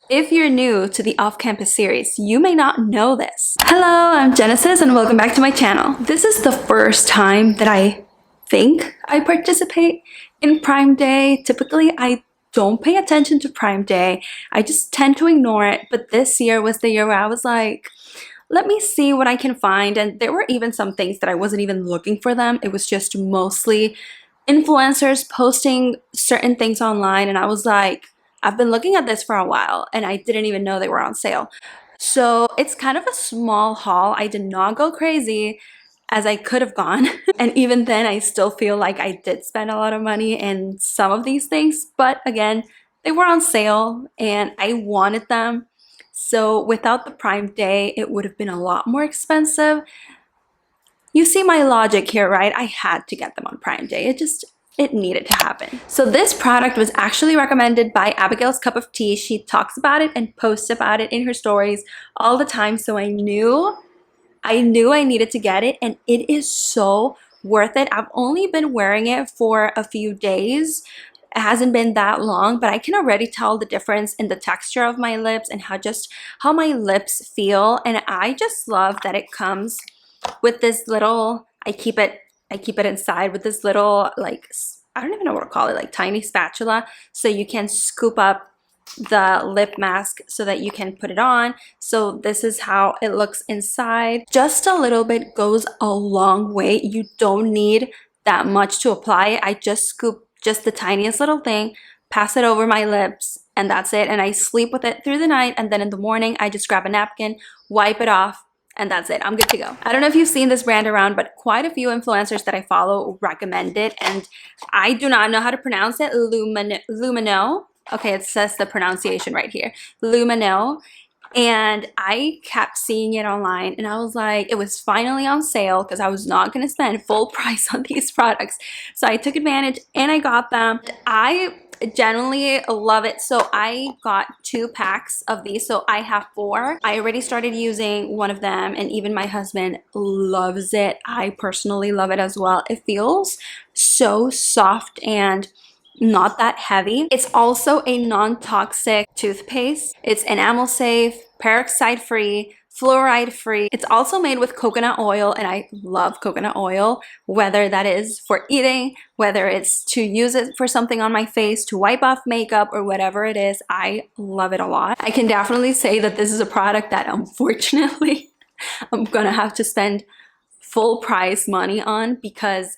If you're new to the off-campus series, you may not know this. Hello, I'm Genesis and welcome back to my channel. This is the first time that I think I participate in Prime Day. Typically, I don't pay attention to Prime Day. I just tend to ignore it, but this year was the year where I was like, let me see what I can find. And there were even some things that I wasn't even looking for them. It was just mostly influencers posting certain things online, and I was like, I've been looking at this for a while and I didn't even know they were on sale. So it's kind of a small haul. I did not go crazy as I could have gone. And even then, I still feel like I did spend a lot of money in some of these things. But again, they were on sale and I wanted them. So without the Prime Day, it would have been a lot more expensive. You see my logic here, right? I had to get them on Prime Day. It needed to happen. So this product was actually recommended by Abigail's Cup of Tea. She talks about it and posts about it in her stories all the time. So I knew I needed to get it, and it is so worth it. I've only been wearing it for a few days. It hasn't been that long, but I can already tell the difference in the texture of my lips and how my lips feel. And I just love that it comes with this little, I keep it inside with this little, like, I don't even know what to call it, like tiny spatula, so you can scoop up the lip mask so that you can put it on. So this is how it looks inside. Just a little bit goes a long way. You don't need that much to apply. I just scoop just the tiniest little thing, pass it over my lips, and that's it. And I sleep with it through the night, and then in the morning I just grab a napkin, wipe it off, and that's it. I'm good to go. I don't know if you've seen this brand around, but quite a few influencers that I follow recommend it, and I do not know how to pronounce it. Lumino. Okay, it says the pronunciation right here. Lumino. And I kept seeing it online, and I was like, it was finally on sale because I was not going to spend full price on these products. So I took advantage and I got them. I generally love it. So I got 2 packs of these, so I have 4. I already started using one of them, and even my husband loves it. I personally love it as well. It feels so soft and not that heavy. It's also a non-toxic toothpaste. It's enamel safe, peroxide free, fluoride free. It's also made with coconut oil, and I love coconut oil, whether that is for eating, whether it's to use it for something on my face, to wipe off makeup, or whatever it is. I love it a lot. I can definitely say that this is a product that unfortunately I'm gonna have to spend full price money on, because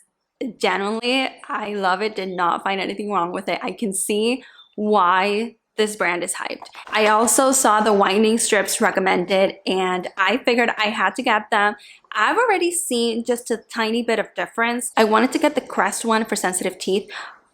generally I love it, did not find anything wrong with it. I can see why this brand is hyped. I also saw the whitening strips recommended, and I figured I had to get them. I've already seen just a tiny bit of difference. I wanted to get the Crest one for sensitive teeth,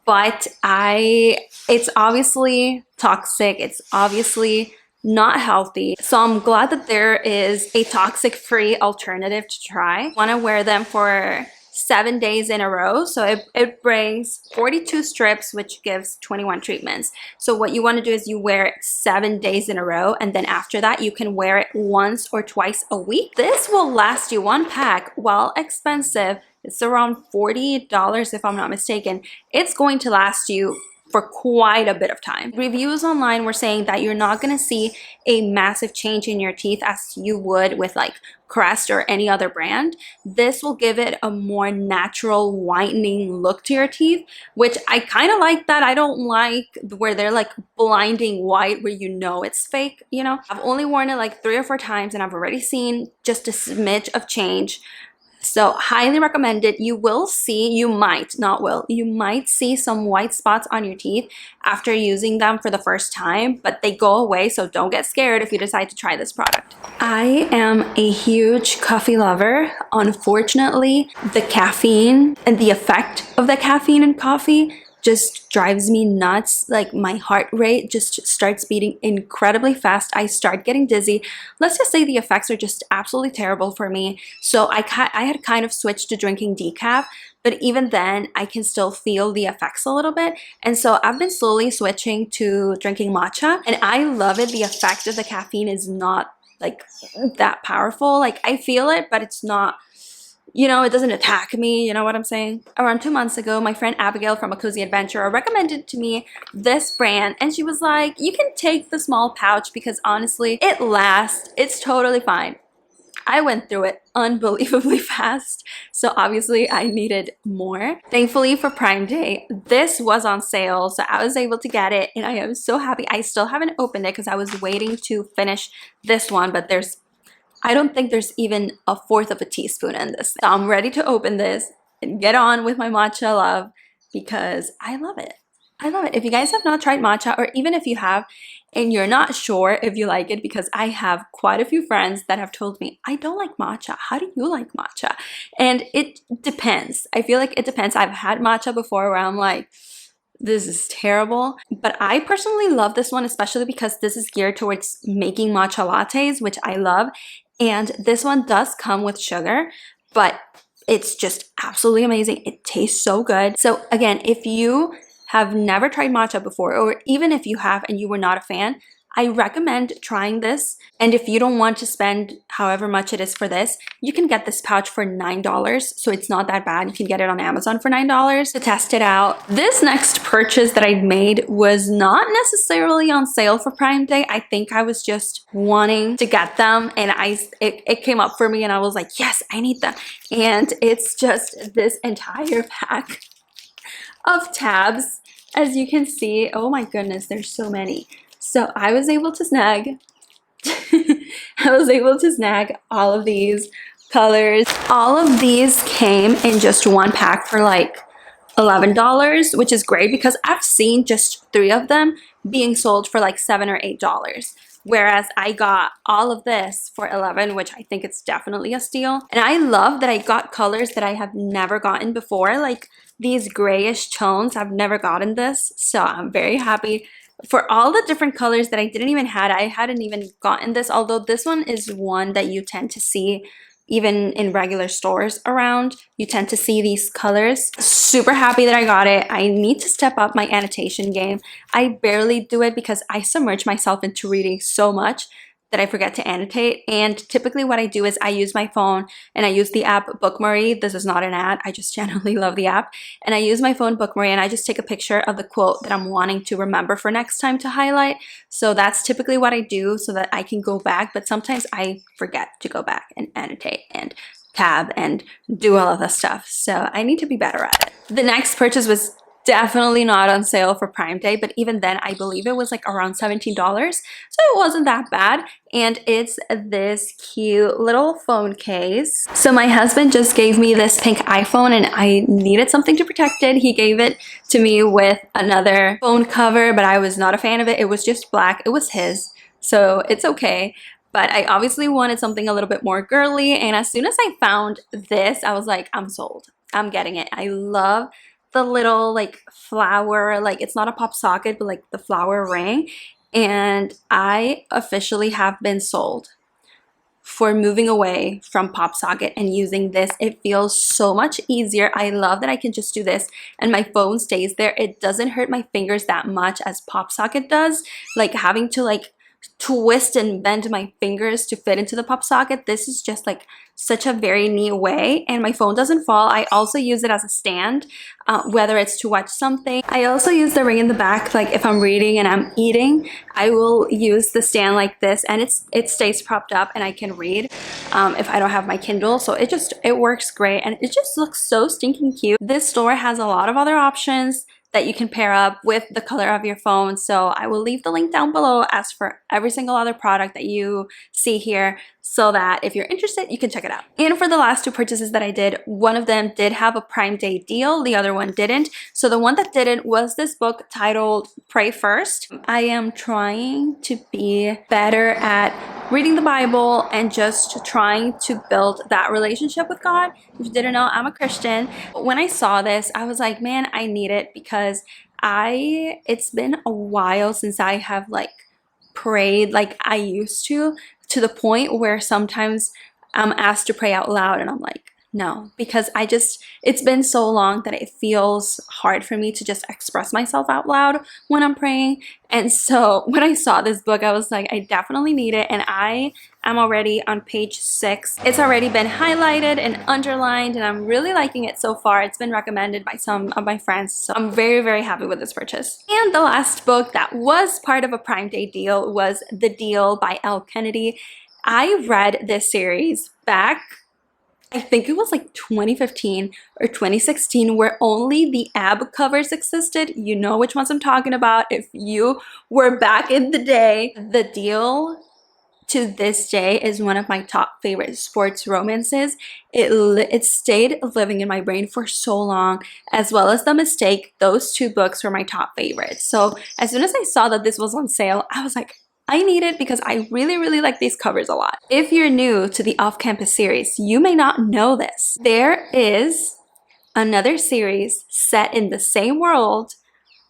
but it's obviously toxic. It's obviously not healthy. So I'm glad that there is a toxic-free alternative to try. I want to wear them for 7 days in a row. So it brings 42 strips, which gives 21 treatments. So what you want to do is you wear it 7 days in a row, and then after that you can wear it once or twice a week. This will last you, 1 pack, while expensive, it's around $40 if I'm not mistaken. It's going to last you for quite a bit of time. Reviews online were saying that you're not going to see a massive change in your teeth as you would with like Crest or any other brand. This will give it a more natural whitening look to your teeth, which I kind of like that. I don't like where they're like blinding white where you know it's fake, you know. I've only worn it like 3 or 4 times and I've already seen just a smidge of change. So highly recommended. You might see some white spots on your teeth after using them for the first time, but they go away, so don't get scared if you decide to try this product. I am a huge coffee lover. Unfortunately, the caffeine and the effect of the caffeine in coffee just drives me nuts. Like my heart rate just starts beating incredibly fast. I start getting dizzy. Let's just say the effects are just absolutely terrible for me. So I had kind of switched to drinking decaf, but even then I can still feel the effects a little bit. And so I've been slowly switching to drinking matcha, and I love it. The effect of the caffeine is not like that powerful. Like I feel it, but it's not you know, it doesn't attack me, you know what I'm saying? Around 2 months ago, my friend Abigail from A Cozy Adventurer recommended to me this brand, and she was like, you can take the small pouch because honestly, it lasts. It's totally fine. I went through it unbelievably fast, so obviously I needed more. Thankfully for Prime Day, this was on sale, so I was able to get it, and I am so happy. I still haven't opened it because I was waiting to finish this one, but I don't think there's even a fourth of a teaspoon in this. So I'm ready to open this and get on with my matcha love because I love it. I love it. If you guys have not tried matcha, or even if you have and you're not sure if you like it, because I have quite a few friends that have told me, I don't like matcha. How do you like matcha? And it depends. I feel like it depends. I've had matcha before where I'm like, this is terrible. But I personally love this one, especially because this is geared towards making matcha lattes, which I love. And this one does come with sugar, but it's just absolutely amazing. It tastes so good. So again, if you have never tried matcha before, or even if you have and you were not a fan, I recommend trying this. And if you don't want to spend however much it is for this, you can get this pouch for $9. So it's not that bad. You can get it on Amazon for $9 to test it out. This next purchase that I made was not necessarily on sale for Prime Day. I think I was just wanting to get them, and it came up for me and I was like, yes, I need them. And it's just this entire pack of tabs. As you can see, oh my goodness, there's so many. So I was able to snag all of these colors. All of these came in just one pack for like $11, which is great because I've seen just 3 of them being sold for like $7 or $8. Whereas I got all of this for $11, which I think it's definitely a steal. And I love that I got colors that I have never gotten before, like these grayish tones. I've never gotten this, so I'm very happy. For all the different colors that I didn't even had, I hadn't even gotten this, although this one is one that you tend to see even in regular stores around. You tend to see these colors. Super happy that I got it. I need to step up my annotation game. I barely do it because I submerge myself into reading so much that I forget to annotate. And typically what I do is I use my phone and I use the app Bookmary. This is not an ad. I just genuinely love the app. And I use my phone Bookmary and I just take a picture of the quote that I'm wanting to remember for next time to highlight. So that's typically what I do so that I can go back. But sometimes I forget to go back and annotate and tab and do all of the stuff. So I need to be better at it. The next purchase was definitely not on sale for Prime Day, but even then I believe it was like around $17, so it wasn't that bad. And it's this cute little phone case. So my husband just gave me this pink iPhone and I needed something to protect it. He gave it to me with another phone cover, but I was not a fan of it. It was just black. It was his, so it's okay. But I obviously wanted something a little bit more girly, and as soon as I found this, I was like, I'm sold. I'm getting it. I love the little like flower, like it's not a pop socket, but like the flower ring. And I officially have been sold for moving away from pop socket and using this. It feels so much easier. I love that I can just do this and my phone stays there. It doesn't hurt my fingers that much as pop socket does, like having to like twist and bend my fingers to fit into the pop socket. This is just like such a very neat way, and my phone doesn't fall. I also use it as a stand, whether it's to watch something. I also use the ring in the back, like if I'm reading and I'm eating, I will use the stand like this, and it stays propped up and I can read if I don't have my Kindle. So it works great, and it just looks so stinking cute. This store has a lot of other options that you can pair up with the color of your phone. So I will leave the link down below as for every single other product that you see here, so that if you're interested, you can check it out. And for the last 2 purchases that I did, one of them did have a Prime Day deal, the other one didn't. So the one that didn't was this book titled Pray First. I am trying to be better at reading the Bible and just trying to build that relationship with God. If you didn't know, I'm a Christian. When I saw this, I was like, man, I need it, because it's been a while since I have like prayed like I used to the point where sometimes I'm asked to pray out loud and I'm like, No, because it's been so long that it feels hard for me to just express myself out loud when I'm praying. And so when I saw this book, I was like, I definitely need it. And I am already on page 6. It's already been highlighted and underlined, and I'm really liking it so far. It's been recommended by some of my friends, so I'm very, very happy with this purchase. And the last book that was part of a Prime Day deal was The Deal by Elle Kennedy. I read this series back, I think it was like 2015 or 2016, where only the AB covers existed. You know which ones I'm talking about if you were back in the day. The Deal to this day is one of my top favorite sports romances. It stayed living in my brain for so long, as well as The Mistake. Those 2 books were my top favorites. So as soon as I saw that this was on sale, I was like, I need it because I really, really like these covers a lot. If you're new to the Off-Campus series, you may not know this. There is another series set in the same world,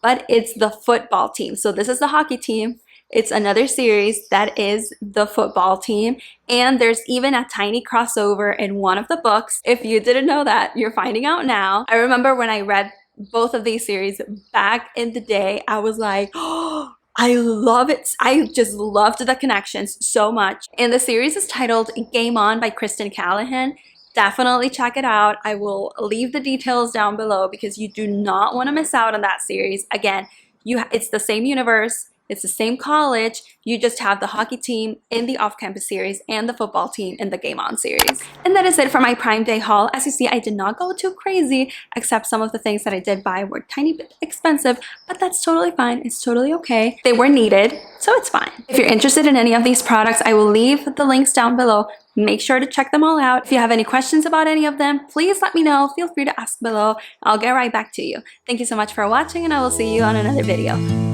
but it's the football team. So this is the hockey team. It's another series that is the football team. And there's even a tiny crossover in one of the books. If you didn't know that, you're finding out now. I remember when I read both of these series back in the day, I was like, oh, I love it. I just loved the connections so much. And the series is titled Game On by Kristen Callahan. Definitely check it out. I will leave the details down below because you do not want to miss out on that series. Again, it's the same universe. It's the same college. You just have the hockey team in the Off-Campus series and the football team in the Game On series. And that is it for my Prime Day haul. As you see, I did not go too crazy, except some of the things that I did buy were a tiny bit expensive, but that's totally fine. It's totally okay. They were needed, so it's fine. If you're interested in any of these products, I will leave the links down below. Make sure to check them all out. If you have any questions about any of them, please let me know. Feel free to ask below. I'll get right back to you. Thank you so much for watching, and I will see you on another video.